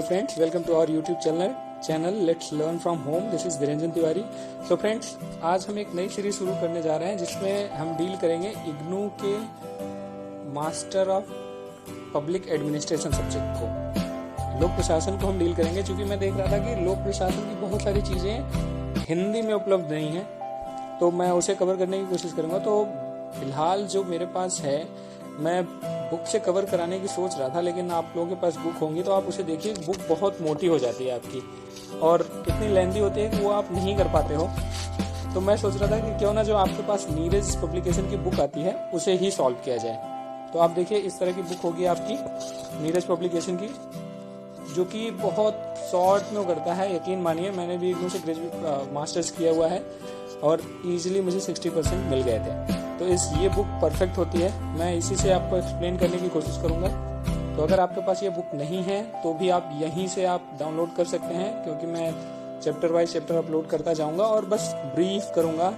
Hello friends, welcome to our YouTube channel let's learn from home. This is Niranjan Tiwari. So friends, आज हम एक नई series शुरू करने जा रहे हैं जिसमें हम डील करेंगे इग्नू के master of public administration subject को, लोक प्रशासन को हम डील करेंगे। क्योंकि मैं देख रहा था कि लोक प्रशासन की बहुत सारी चीज़ें हिंदी में उपलब्ध नहीं है, तो मैं उसे कवर करने की कोशिश करूँगा। तो फिलहाल जो मेरे पास है, मैं बुक से कवर कराने की सोच रहा था, लेकिन आप लोगों के पास बुक होंगी तो आप उसे देखिए। बुक बहुत मोटी हो जाती है आपकी और इतनी लेंथी होती है कि वो आप नहीं कर पाते हो। तो मैं सोच रहा था कि क्यों ना जो आपके पास नीरज पब्लिकेशन की बुक आती है उसे ही सॉल्व किया जाए। तो आप देखिए, इस तरह की बुक होगी आपकी नीरज पब्लिकेशन की, जो कि बहुत शॉर्ट में करता है। यकीन मानिए, मैंने भी इग्नू से ग्रेजुएट मास्टर्स किया हुआ है और ईजिली मुझे 60% मिल गए थे। तो ये बुक परफेक्ट होती है। मैं इसी से आपको एक्सप्लेन करने की कोशिश करूंगा। तो अगर आपके पास ये बुक नहीं है तो भी आप यहीं से आप डाउनलोड कर सकते हैं, क्योंकि मैं चैप्टर वाइज चैप्टर अपलोड करता जाऊंगा और बस ब्रीफ करूंगा,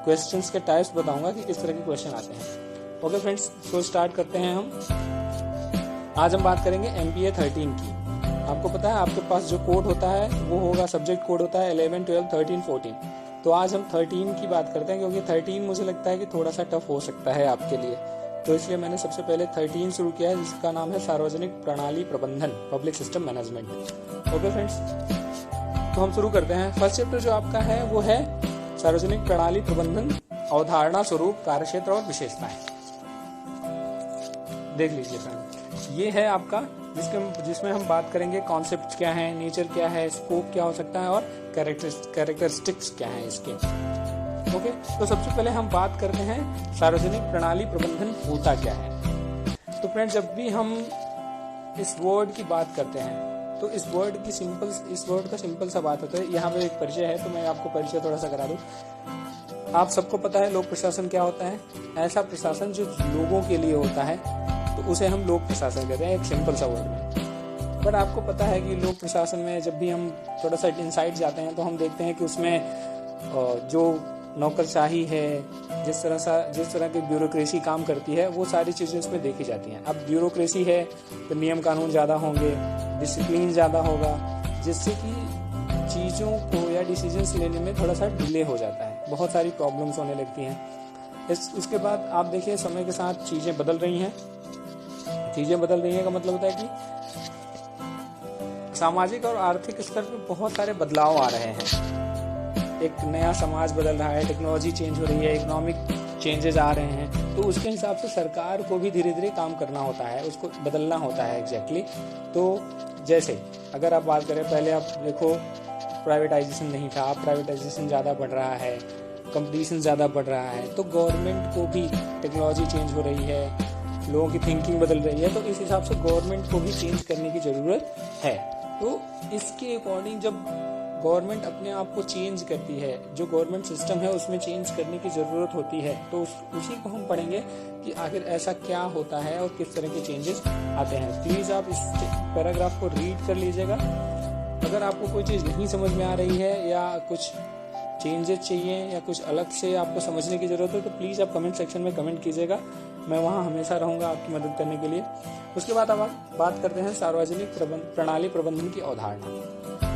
क्वेश्चंस के टाइप्स बताऊंगा कि किस तरह के क्वेश्चन आते हैं। ओके फ्रेंड्स, तो स्टार्ट करते हैं हम। आज हम बात करेंगे MPA 13 की। आपको पता है आपके पास जो कोड होता है वो होगा, सब्जेक्ट कोड होता है 11, 12, 13, 14। तो आज हम 13 की बात करते हैं, क्योंकि 13 मुझे लगता है कि थोड़ा सा टफ हो सकता है आपके लिए। तो इसलिए मैंने सबसे पहले 13 शुरू किया है, जिसका नाम है सार्वजनिक प्रणाली प्रबंधन, public system management. Okay friends, तो हम शुरू करते हैं। फर्स्ट चैप्टर जो आपका है वो है सार्वजनिक प्रणाली प्रबंधन, अवधारणा, स्वरूप, कार्यक्षेत्र और विशेषताएं। देख लीजिए फ्रेंड, ये है आपका जिसमें हम बात करेंगे कॉन्सेप्ट क्या है, नेचर क्या है, स्कोप क्या हो सकता है और कैरेक्टरिस्टिक्स क्या है इसके। ओके, तो सबसे पहले हम बात करते हैं सार्वजनिक प्रणाली प्रबंधन होता क्या है। तो फ्रेंड्स, जब भी हम इस वर्ड की बात करते हैं तो इस वर्ड का सिंपल सा बात होता है। यहाँ पे एक परिचय है, तो मैं आपको परिचय थोड़ा सा करा दूं। आप सबको पता है लोक प्रशासन क्या होता है। ऐसा प्रशासन जो लोगों के लिए होता है, तो उसे हम लोक प्रशासन कहते हैं, एक सिंपल सा वर्ड में। बट आपको पता है कि लोक प्रशासन में जब भी हम थोड़ा सा इनसाइड जाते हैं तो हम देखते हैं कि उसमें जो नौकरशाही है, जिस तरह की ब्यूरोक्रेसी काम करती है, वो सारी चीज़ें उसमें देखी जाती हैं। अब ब्यूरोक्रेसी है तो नियम कानून ज़्यादा होंगे, डिसिप्लिन ज़्यादा होगा, जिससे कि चीज़ों को या डिसीजंस लेने में थोड़ा सा डिले हो जाता है, बहुत सारी प्रॉब्लम्स होने लगती हैं। उसके बाद आप देखिए, समय के साथ चीज़ें बदल रही हैं। चीज़ें बदल रही हैं का मतलब होता है कि सामाजिक और आर्थिक स्तर पर बहुत सारे बदलाव आ रहे हैं। एक नया समाज बदल रहा है, टेक्नोलॉजी चेंज हो रही है, इकोनॉमिक चेंजेस आ रहे हैं। तो उसके हिसाब से सरकार को भी धीरे धीरे काम करना होता है, उसको बदलना होता है एग्जैक्टली। तो जैसे अगर आप बात करें, पहले आप देखो प्राइवेटाइजेशन नहीं था, अब प्राइवेटाइजेशन ज़्यादा बढ़ रहा है, कंपटीशन ज़्यादा बढ़ रहा है। तो गवर्नमेंट को भी टेक्नोलॉजी चेंज हो रही है, लोगों की थिंकिंग बदल रही है, तो इस हिसाब से गवर्नमेंट को भी चेंज करने की ज़रूरत है। तो इसके अकॉर्डिंग जब गवर्नमेंट अपने आप को चेंज करती है, जो गवर्नमेंट सिस्टम है उसमें चेंज करने की ज़रूरत होती है, तो उसी को हम पढ़ेंगे कि आखिर ऐसा क्या होता है और किस तरह के चेंजेस आते हैं। प्लीज़ आप इस पैराग्राफ को रीड कर लीजिएगा। अगर आपको कोई चीज़ नहीं समझ में आ रही है या कुछ चेंजेस चाहिए या कुछ अलग से आपको समझने की ज़रूरत है, तो प्लीज़ आप कमेंट सेक्शन में कमेंट कीजिएगा। मैं वहाँ हमेशा रहूँगा आपकी मदद करने के लिए। उसके बाद अब बात करते हैं सार्वजनिक प्रणाली प्रबंधन की अवधारणा।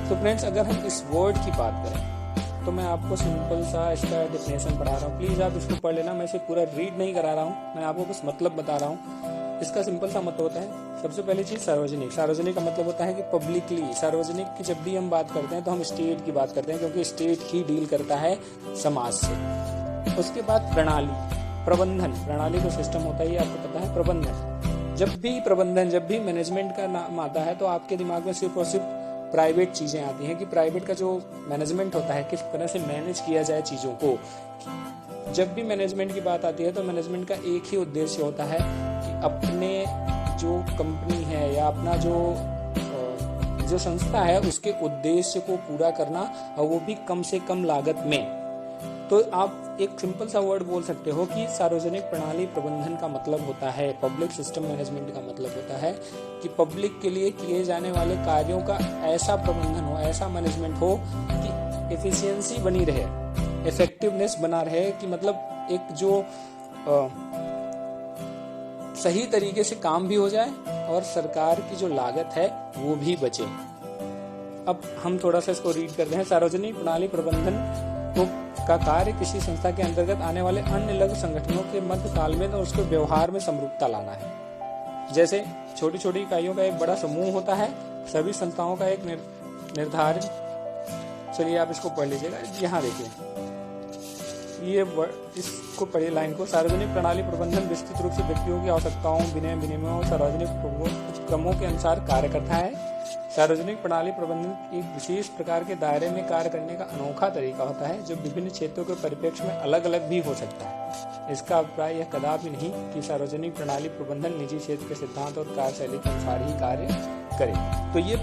तो फ्रेंड्स, अगर हम इस वर्ड की बात करें तो मैं आपको सिंपल सा इसका डेफिनेशन पढ़ा रहा हूँ। प्लीज़ आप इसको पढ़ लेना। मैं इसे पूरा रीड नहीं करा रहा हूँ, मैं आपको बस मतलब बता रहा हूँ। इसका सिंपल सा मतलब होता है, सबसे पहली चीज़ सार्वजनिक का मतलब होता है कि पब्लिकली। सार्वजनिक की जब भी हम बात करते हैं तो हम स्टेट की बात करते हैं, क्योंकि स्टेट ही डील करता है समाज से। उसके बाद प्रबंधन, प्रणाली को सिस्टम होता है, आपको पता है। प्रबंधन जब भी मैनेजमेंट का नाम आता है तो आपके दिमाग में सिर्फ और सिर्फ प्राइवेट चीज़ें आती हैं कि प्राइवेट का जो मैनेजमेंट होता है, किस तरह से मैनेज किया जाए चीज़ों को। जब भी मैनेजमेंट की बात आती है तो मैनेजमेंट का एक ही उद्देश्य होता है कि अपने जो कंपनी है या अपना जो संस्था है उसके उद्देश्य को पूरा करना, और वो भी कम से कम लागत में। तो आप एक सिंपल सा वर्ड बोल सकते हो कि सार्वजनिक प्रणाली प्रबंधन का मतलब होता है, पब्लिक सिस्टम मैनेजमेंट का मतलब होता है कि पब्लिक के लिए किए जाने वाले कार्यों का ऐसा प्रबंधन हो, ऐसा मैनेजमेंट हो कि एफिशिएंसी बनी रहे, इफेक्टिवनेस बना रहे, कि मतलब एक जो सही तरीके से काम भी हो जाए और सरकार की जो लागत है वो भी बचे। अब हम थोड़ा सा इसको रीड करते हैं। सार्वजनिक प्रणाली प्रबंधन का कार्य किसी संस्था के अंतर्गत आने वाले अन्य लघु संगठनों के मध्य तालमेल और उसके व्यवहार में समरूपता लाना है। जैसे छोटी छोटी इकाइयों का एक बड़ा समूह होता है, सभी संस्थाओं का एक निर्धारित, चलिए आप इसको पढ़ लीजिएगा। यहाँ देखिए, ये इसको पढ़िए लाइन को। सार्वजनिक प्रणाली प्रबंधन विस्तृत रूप से व्यक्तियों की आवश्यकताओं, विनय विनिमयों और सार्वजनिक उपक्रमों के अनुसार कार्य करता है। सार्वजनिक प्रणाली प्रबंधन एक विशेष प्रकार के दायरे में कार्य करने का अनोखा तरीका होता है जो विभिन्न क्षेत्रों के परिप्रेक्ष्य में अलग अलग भी हो सकता है। इसका अभिप्राय यह कदापि नहीं कि सार्वजनिक प्रणाली प्रबंधन निजी क्षेत्र के सिद्धांत और कार्यशैली के अनुसार ही कार्य करे। तो ये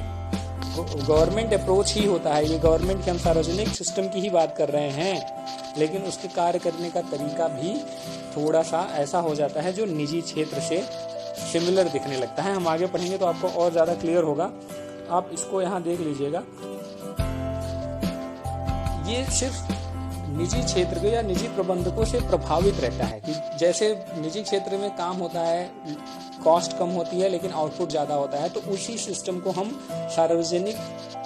गवर्नमेंट अप्रोच ही होता है। ये गवर्नमेंट के, हम सार्वजनिक सिस्टम की ही बात कर रहे हैं, लेकिन उसके कार्य करने का तरीका भी थोड़ा सा ऐसा हो जाता है जो निजी क्षेत्र से सिमिलर दिखने लगता है। हम आगे पढ़ेंगे तो आपको और ज्यादा क्लियर होगा। आप इसको यहाँ देख लीजिएगा। ये सिर्फ निजी क्षेत्र के या निजी प्रबंधकों से प्रभावित रहता है कि जैसे निजी क्षेत्र में काम होता है, कॉस्ट कम होती है लेकिन आउटपुट ज्यादा होता है, तो उसी सिस्टम को हम सार्वजनिक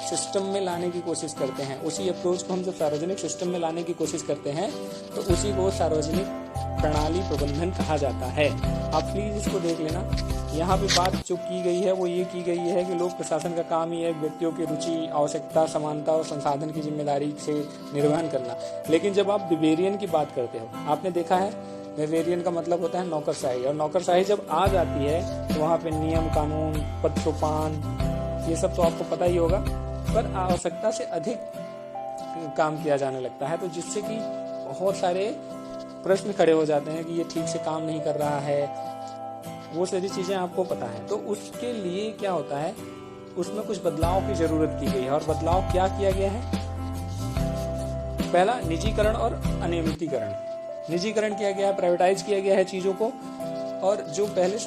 सिस्टम में लाने की कोशिश करते हैं। उसी अप्रोच को हम जब सार्वजनिक सिस्टम में लाने की कोशिश करते हैं तो उसी को सार्वजनिक प्रणाली प्रबंधन कहा जाता है। आप प्लीज इसको देख लेना। यहाँ पे बात जो की गई है वो ये की गई है कि लोक प्रशासन का काम ही है व्यक्तियों की रुचि, आवश्यकता, समानता और संसाधन की जिम्मेदारी से निर्वहन करना। लेकिन जब आप विवेरियन की बात करते हो, आपने देखा है विवेरियन का मतलब होता है नौकरशाही, और नौकरशाही जब आ जाती है तो वहाँ पे नियम कानून, पत्रोपान, ये सब तो आपको पता ही होगा, पर आवश्यकता से अधिक काम किया जाने लगता है, तो जिससे कि बहुत सारे प्रश्न खड़े हो जाते हैं कि ये ठीक से काम नहीं कर रहा है। वो सारी चीजें आपको पता है। तो उसके लिए क्या होता है, उसमें कुछ बदलाव की जरूरत की गई है। और बदलाव क्या किया गया है? पहला, निजीकरण और अनियमितीकरण। निजीकरण किया गया है, प्राइवेटाइज किया गया है चीजों को, और जो पहले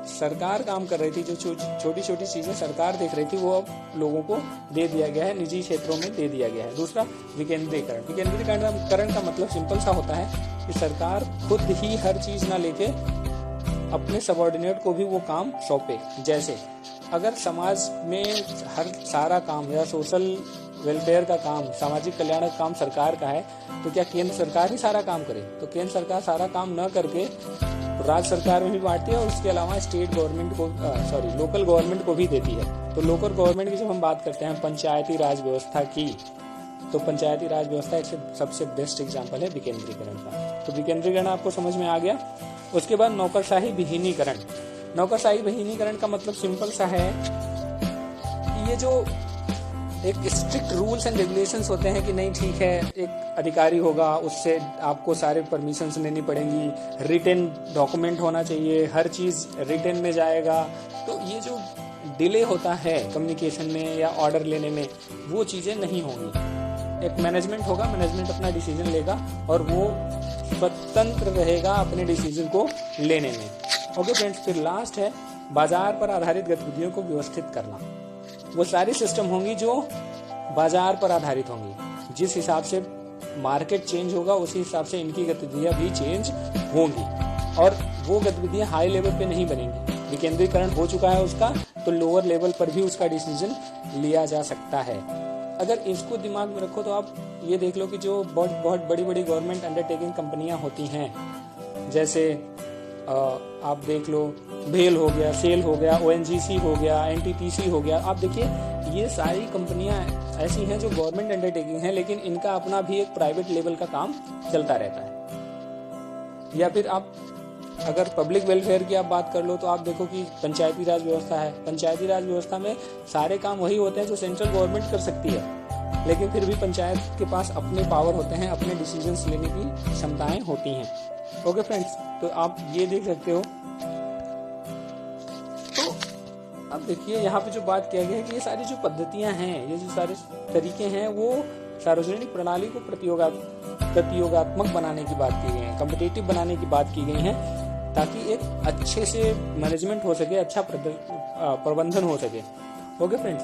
सरकार काम कर रही थी, जो छोटी छोटी चीजें सरकार देख रही थी, वो अब लोगों को दे दिया गया है, निजी क्षेत्रों में दे दिया गया है। दूसरा, विकेंद्रीकरण। विकेंद्रीकरण का मतलब सिंपल सा होता है कि सरकार खुद ही हर चीज ना लेके अपने सबऑर्डिनेट को भी वो काम सौंपे। जैसे अगर समाज में हर सारा काम या सोशल वेलफेयर का काम, सामाजिक कल्याण का काम सरकार का है, तो क्या केंद्र सरकार ही सारा काम करे? तो केंद्र सरकार सारा काम न करके राज्य सरकार में भी बांटती है, और उसके अलावा स्टेट गवर्नमेंट को लोकल गवर्नमेंट को भी देती है। तो लोकल गवर्नमेंट की जब हम बात करते हैं पंचायती राज व्यवस्था की, तो पंचायती राज व्यवस्था एक सबसे बेस्ट एग्जाम्पल है विकेंद्रीकरण का। तो विकेंद्रीकरण आपको समझ में आ गया। उसके बाद नौकरशाही विहीनीकरण। नौकरशाही विहीनीकरण का मतलब सिंपल सा है कि ये जो एक स्ट्रिक्ट रूल्स एंड रेगुलेशंस होते हैं कि नहीं ठीक है, एक अधिकारी होगा, उससे आपको सारे परमिशंस लेनी पड़ेंगी, रिटन डॉक्यूमेंट होना चाहिए, हर चीज रिटन में जाएगा। तो ये जो डिले होता है कम्युनिकेशन में या ऑर्डर लेने में, वो चीजें नहीं होंगी। एक मैनेजमेंट होगा, मैनेजमेंट अपना डिसीजन लेगा और वो स्वतंत्र रहेगा अपने डिसीजन को लेने में। ओके फ्रेंड्स, फिर लास्ट है बाजार पर आधारित गतिविधियों को व्यवस्थित करना। वो सारी सिस्टम होंगी जो बाजार पर आधारित होंगी। जिस हिसाब से मार्केट चेंज होगा उसी हिसाब से इनकी गतिविधियां भी चेंज होंगी, और वो गतिविधियां हाई लेवल पे नहीं बनेंगी। विकेंद्रीकरण हो चुका है उसका, तो लोअर लेवल पर भी उसका डिसीजन लिया जा सकता है। अगर इसको दिमाग में रखो तो आप ये देख लो कि जो बहुत बड़ी बड़ी गवर्नमेंट अंडरटेकिंग कंपनियां होती हैं, जैसे आप देख लो भेल हो गया, सेल हो गया, ONGC हो गया, NTPC हो गया, आप देखिए ये सारी कंपनियां ऐसी हैं जो गवर्नमेंट अंडरटेकिंग है, लेकिन इनका अपना भी एक प्राइवेट लेवल का काम चलता रहता है। या फिर आप अगर पब्लिक वेलफेयर की आप बात कर लो तो आप देखो कि पंचायती राज व्यवस्था है। पंचायती राज व्यवस्था में सारे काम वही होते हैं जो सेंट्रल गवर्नमेंट कर सकती है, लेकिन फिर भी पंचायत के पास अपने पावर होते हैं, अपने डिसीजंस लेने की क्षमताएं होती हैं। ओके फ्रेंड्स, तो आप ये देख सकते हो। तो अब देखिए यहाँ पे जो बात किया गया है कि ये सारी जो पद्धतियां हैं, ये जो सारे तरीके हैं, वो सार्वजनिक प्रणाली को प्रतियोगात्मक बनाने की बात की गई है, कॉम्पिटिटिव बनाने की बात की गई है, ताकि एक अच्छे से मैनेजमेंट हो सके, अच्छा प्रबंधन हो सके। ओके फ्रेंड्स,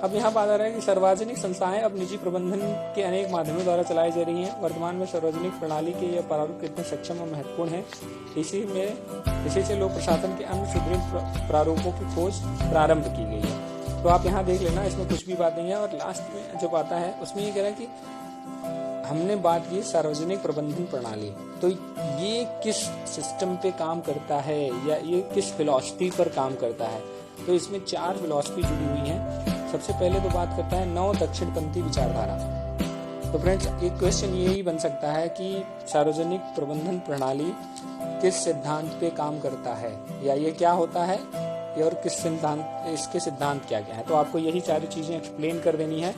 अब यहाँ बात आ रहा है कि सार्वजनिक संस्थाएं अब निजी प्रबंधन के अनेक माध्यमों द्वारा चलाई जा रही हैं। वर्तमान में सार्वजनिक प्रणाली के यह प्रारूप कितने सक्षम और महत्वपूर्ण है, इसी से लोक प्रशासन के अन्य सुदृढ़ प्रारूपों की खोज प्रारंभ की गई है। तो आप यहाँ देख लेना, इसमें कुछ भी बात नहीं है। और लास्ट में जब आता है उसमें ये कह रहा है कि हमने बात की सार्वजनिक प्रबंधन प्रणाली, तो ये किस सिस्टम पे काम करता है या ये किस फिलॉसफी पर काम करता है। तो इसमें 4 फिलॉसफी जुड़ी हुई हैं। सबसे पहले तो बात करता है नव दक्षिणपंथी विचारधारा। तो फ्रेंड्स, एक क्वेश्चन यही बन सकता है कि सार्वजनिक प्रबंधन प्रणाली किस सिद्धांत पे काम करता है, या ये क्या होता है और किस सिद्धांत, इसके सिद्धांत क्या क्या है। तो आपको यही सारी चीजें एक्सप्लेन कर देनी है।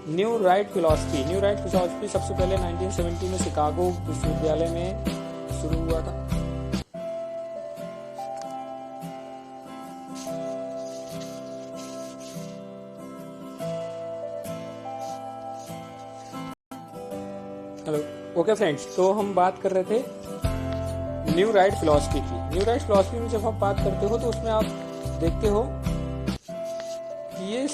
न्यू राइट फिलॉसफी सबसे पहले 1970 में शिकागो विश्वविद्यालय में शुरू हुआ था। हेलो, ओके फ्रेंड्स, तो हम बात कर रहे थे न्यू राइट फिलॉसफी की। न्यू राइट फिलॉसफी में जब आप बात करते हो तो उसमें आप देखते हो कि ये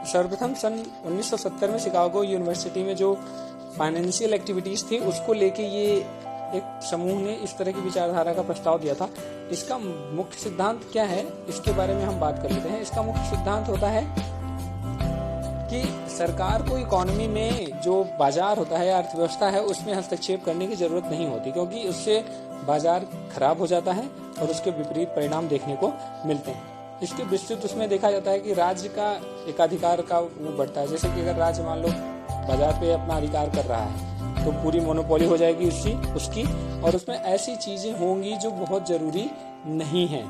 सर्वप्रथम सन 1970 में शिकागो यूनिवर्सिटी में जो फाइनेंशियल एक्टिविटीज थी उसको लेके ये एक समूह ने इस तरह की विचारधारा का प्रस्ताव दिया था। इसका मुख्य सिद्धांत क्या है, इसके बारे में हम बात कर लेते हैं। इसका मुख्य सिद्धांत होता है कि सरकार को इकोनॉमी में जो बाजार होता है, अर्थव्यवस्था है, उसमें हस्तक्षेप करने की जरूरत नहीं होती, क्योंकि उससे बाजार खराब हो जाता है और उसके विपरीत परिणाम देखने को मिलते हैं। इसके विस्तृत उसमें देखा जाता है कि राज्य का एकाधिकार का वो बढ़ता है। जैसे कि अगर राज्य मान लो बाजार पे अपना अधिकार कर रहा है तो पूरी मोनोपोली हो जाएगी उसकी, और उसमें ऐसी चीजें होंगी जो बहुत जरूरी नहीं है,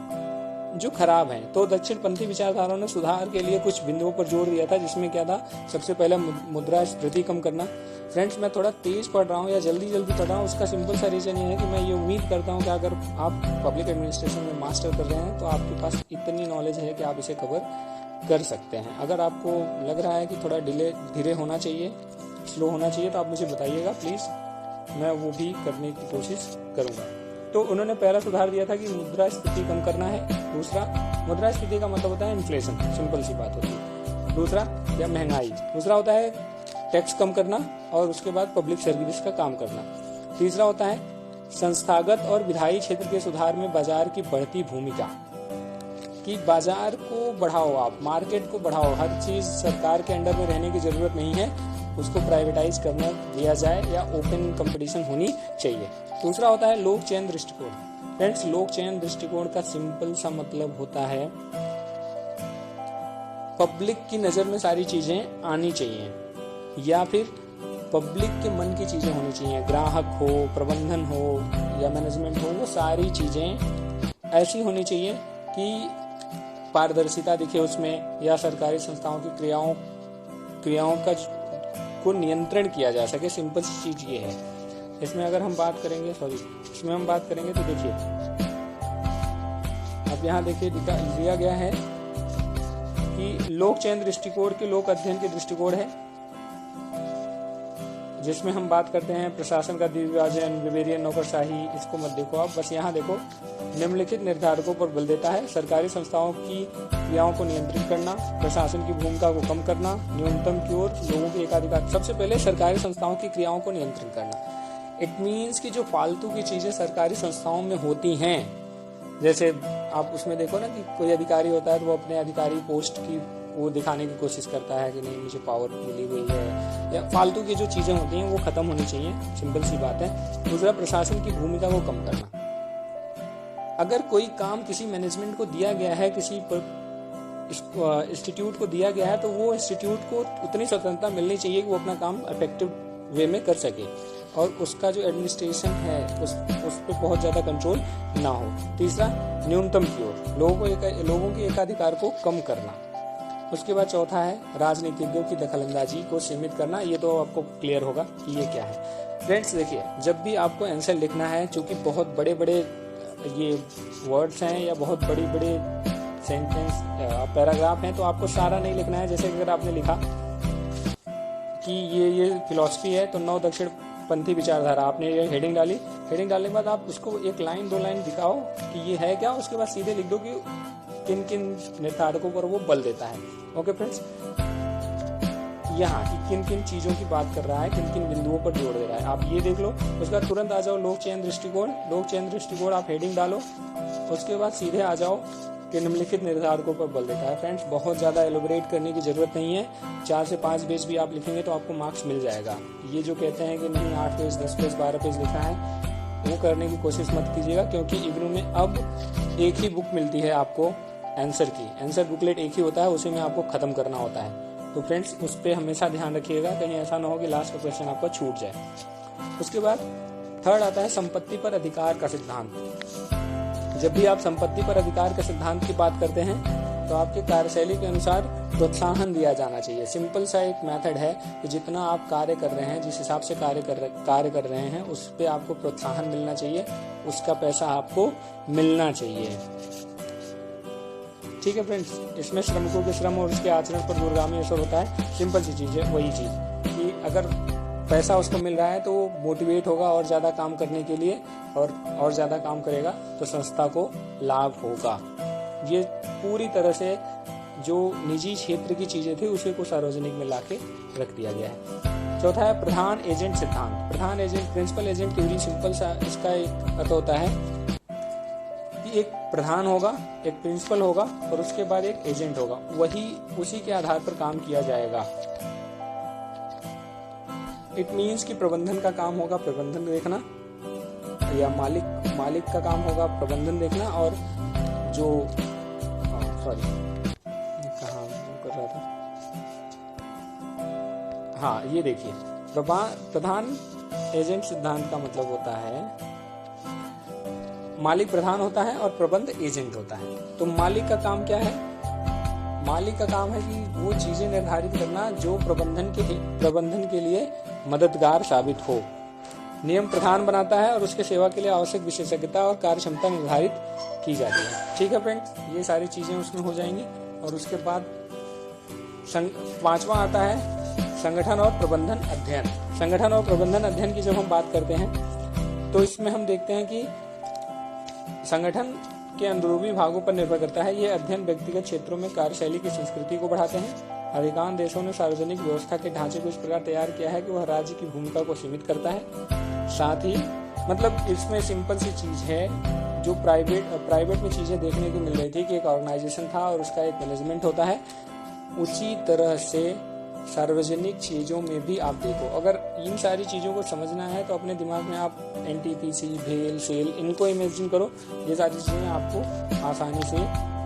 जो खराब हैं। तो दक्षिणपंथी विचारधाराओं ने सुधार के लिए कुछ बिंदुओं पर जोर दिया था, जिसमें क्या था, सबसे पहले मुद्रास्फीति कम करना। फ्रेंड्स, मैं थोड़ा तेज पढ़ रहा हूँ या जल्दी पढ़ रहा हूँ, उसका सिंपल सा रीजन ये है कि मैं ये उम्मीद करता हूँ कि अगर आप पब्लिक एडमिनिस्ट्रेशन में मास्टर कर रहे हैं तो आपके पास इतनी नॉलेज है कि आप इसे कवर कर सकते हैं। अगर आपको लग रहा है कि थोड़ा धीरे होना चाहिए, स्लो होना चाहिए, तो आप मुझे बताइएगा प्लीज, मैं वो भी करने की कोशिश करूँगा। तो उन्होंने पहला सुधार दिया था कि मुद्रास्फीति कम करना है। दूसरा, मुद्रास्फीति का मतलब होता है इन्फ्लेशन, सिंपल सी बात होती है। दूसरा, या महंगाई। दूसरा होता है टैक्स कम करना, और उसके बाद पब्लिक सर्विस का काम करना। तीसरा होता है संस्थागत और विधायी क्षेत्र के सुधार में बाजार की बढ़ती भूमिका, कि बाजार को बढ़ाओ, आप मार्केट को बढ़ाओ, हर चीज सरकार के अंडर में रहने की जरूरत नहीं है, उसको प्राइवेटाइज करना दिया जाए या ओपन कंपटीशन होनी चाहिए। दूसरा होता है लोक चयन दृष्टिकोण। फ्रेंड्स, लोक चयन दृष्टिकोण का सिंपल सा मतलब होता है पब्लिक की नजर में सारी चीजें आनी चाहिए, या फिर पब्लिक के मन की चीजें होनी चाहिए। ग्राहक हो, प्रबंधन हो या मैनेजमेंट हो, वो सारी चीजें ऐसी होनी चाहिए कि पारदर्शिता दिखे उसमें, या सरकारी संस्थाओं की क्रियाओं का को नियंत्रण किया जा सके। सिंपल सी चीज ये है। इसमें अगर हम बात करेंगे तो देखिए, अब यहाँ देखिए दिया गया है कि लोक चयन दृष्टिकोण के लोक अध्ययन के दृष्टिकोण है, जिसमें हम बात करते हैं प्रशासन का द्विविभाजन, विवेरियन नौकरशाही। इसको मत देखो आप, बस यहाँ देखो, निम्नलिखित निर्धारकों पर बल देता है। सरकारी संस्थाओं की क्रियाओं को नियंत्रित करना, प्रशासन की भूमिका को कम करना, न्यूनतम की ओर लोगों के एकाधिकार। सबसे पहले सरकारी संस्थाओं की क्रियाओं को नियंत्रित करना। इट मीन्स कि जो फालतू की चीजें सरकारी संस्थाओं में होती हैं, जैसे आप उसमें देखो ना कि कोई अधिकारी होता है तो वो अपने अधिकारी पोस्ट की वो दिखाने की कोशिश करता है कि नहीं मुझे पावर मिली हुई है, या फालतू की जो चीजें होती हैं वो खत्म होनी चाहिए। सिंपल सी बात है। दूसरा, प्रशासन की भूमिका को कम करना। अगर कोई काम किसी मैनेजमेंट को दिया गया है, किसी इंस्टीट्यूट को दिया गया है, तो वो इंस्टीट्यूट को उतनी स्वतंत्रता मिलनी चाहिए कि वो अपना काम इफेक्टिव वे में कर सके, और उसका जो एडमिनिस्ट्रेशन है उस पर बहुत ज्यादा कंट्रोल ना हो। तीसरा, न्यूनतम की ओर लोगों के एकाधिकार को कम करना। उसके बाद चौथा है राजनीतिज्ञों की दखलंदाजी को सीमित करना। ये तो आपको क्लियर होगा कि ये क्या है। फ्रेंड्स, देखिए, जब भी आपको आंसर लिखना है, चूंकि बहुत बड़े बड़े ये वर्ड्स हैं या बहुत बड़ी सेंटेंस पैराग्राफ हैं, तो आपको सारा नहीं लिखना है। जैसे अगर आपने लिखा कि ये फिलॉसफी है, तो नव दक्षिणपंथी विचारधारा, आपने ये हेडिंग डाली। हेडिंग डालने के बाद आप उसको 1 लाइन 2 लाइन दिखाओ कि ये है क्या, उसके बाद सीधे लिख दो कि किन किन निर्धारकों पर वो बल देता है। ओके फ्रेंड्स, यहाँ की किन किन चीज़ों की बात कर रहा है, किन किन बिंदुओं पर जोड़ दे रहा है, आप ये देख लो। उसके बाद तुरंत आ जाओ लोक चयन दृष्टिकोण। लोक चयन दृष्टिकोण आप हेडिंग डालो, उसके बाद सीधे आ जाओ कि निम्नलिखित निर्धारकों पर बल देता है। फ्रेंड्स, बहुत ज़्यादा एलोबरेट करने की जरूरत नहीं है, 4 से 5 पेज भी आप लिखेंगे तो आपको मार्क्स मिल जाएगा। ये जो कहते हैं कि नहीं 8 पेज 10 पेज 12 पेज लिखा है, वो करने की कोशिश मत कीजिएगा, क्योंकि इग्नू में अब एक ही बुक मिलती है आपको आंसर की। आंसर बुकलेट एक ही होता है, उसी में आपको खत्म करना होता है। तो फ्रेंड्स, उस पर हमेशा ध्यान रखिएगा, कहीं ऐसा ना हो कि लास्ट का क्वेश्चन आपका छूट जाए। उसके बाद थर्ड आता है संपत्ति पर अधिकार का सिद्धांत। जब भी आप संपत्ति पर अधिकार के सिद्धांत की बात करते हैं तो आपके कार्यशैली के अनुसार प्रोत्साहन दिया जाना चाहिए। सिंपल सा एक मेथड है कि जितना आप कार्य कर रहे हैं, जिस हिसाब से कार्य कर रहे हैं, उस पे आपको प्रोत्साहन मिलना चाहिए, उसका पैसा आपको मिलना चाहिए। ठीक है फ्रेंड्स, इसमें श्रमिकों के श्रम और उसके आचरण पर दूरगामी असर होता है। सिंपल सी चीज़ है, वही चीज़ कि अगर पैसा उसको मिल रहा है तो वो मोटिवेट होगा और ज़्यादा काम करने के लिए, और ज़्यादा काम करेगा तो संस्था को लाभ होगा। ये पूरी तरह से जो निजी क्षेत्र की चीज़ें थी उसी को सार्वजनिक में लाके रख दिया गया है। चौथा है प्रधान एजेंट सिद्धांत। प्रधान agent, principal agent theory, simple सा इसका एक अर्थ होता है कि एक प्रधान होगा, एक प्रिंसिपल होगा और उसके बाद एक एजेंट होगा, वही उसी के आधार पर काम किया जाएगा। इट मीन्स कि प्रबंधन का काम होगा प्रबंधन देखना, या मालिक का काम होगा प्रबंधन देखना, और जो कहाँ कर रहा था, हाँ ये देखिए, प्रधान एजेंट सिद्धांत का मतलब होता है मालिक प्रधान होता है और प्रबंध एजेंट होता है। तो मालिक का काम क्या है? मालिक का काम है कि वो चीजें निर्धारित करना जो प्रबंधन के लिए मददगार साबित हो। नियम प्रधान बनाता है और उसके सेवा के लिए आवश्यक विशेषज्ञता और कार्य क्षमता निर्धारित की जाती है। ठीक है फ्रेंड्स, ये सारी चीजें उसमें हो जाएंगी। और उसके बाद 5वां आता है संगठन और प्रबंधन अध्ययन। संगठन और प्रबंधन अध्ययन की जब हम बात करते हैं तो इसमें हम देखते हैं कि संगठन के अंदरूनी भागों पर निर्भर करता है। ये अध्ययन व्यक्तिगत क्षेत्रों में कार्यशैली की संस्कृति को बढ़ाते हैं। अधिकांश देशों ने सार्वजनिक व्यवस्था के ढांचे को इस प्रकार तैयार किया है कि वह राज्य की भूमिका को सीमित करता है। साथ ही मतलब इसमें सिंपल सी चीज है, जो प्राइवेट में चीजें देखने को मिल रही थी कि एक ऑर्गेनाइजेशन था और उसका एक मैनेजमेंट होता है, उसी तरह से सार्वजनिक चीजों में भी आप देखो। अगर इन सारी चीजों को समझना है तो अपने दिमाग में आप एनटीपीसी, भेल, सेल, इनको इमेजिन करो। ये सारी चीजें आपको आसानी से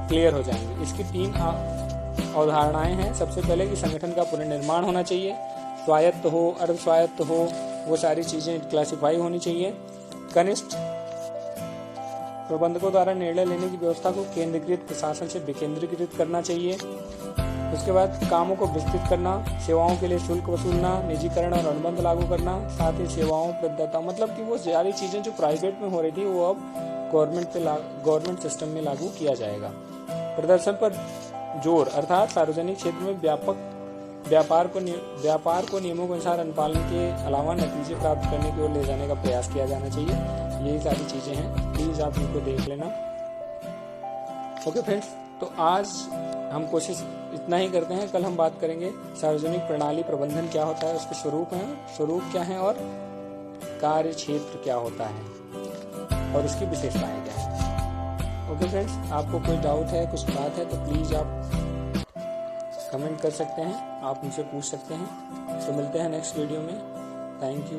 क्लियर हो जाएंगी। इसकी 3 अवधारणाएं हैं। सबसे पहले कि संगठन का पुनर्निर्माण होना चाहिए, स्वायत्त हो, अर्ध स्वायत्त हो, वो सारी चीजें क्लासिफाई होनी चाहिए। कनिष्ठ प्रबंधकों द्वारा निर्णय लेने की व्यवस्था को केंद्रीकृत प्रशासन से विकेंद्रीकृत करना चाहिए। उसके बाद कामों को विस्तृत करना, सेवाओं के लिए शुल्क वसूलना, निजीकरण और अनुबंध लागू करना, साथ ही सेवाओं प्रदाता, मतलब कि वो सारी चीजें जो प्राइवेट में हो रही थी वो अब गवर्नमेंट सिस्टम में लागू किया जाएगा। प्रदर्शन पर जोर, अर्थात सार्वजनिक क्षेत्र में व्यापार को नियमों के अनुसार अनुपालन के अलावा नतीजे प्राप्त करने की ओर ले जाने का प्रयास किया जाना चाहिए। यही सारी चीजें हैं, प्लीज आप इनको देख लेना। ओके फ्रेंड्स, तो आज हम कोशिश इतना ही करते हैं। कल हम बात करेंगे सार्वजनिक प्रणाली प्रबंधन क्या होता है, उसके स्वरूप क्या है और कार्य क्षेत्र क्या होता है और उसकी विशेषताएं क्या है। ओके फ्रेंड्स, आपको कोई डाउट है, कुछ बात है तो प्लीज आप कमेंट कर सकते हैं, आप मुझसे पूछ सकते हैं। तो मिलते हैं नेक्स्ट वीडियो में। Thank you.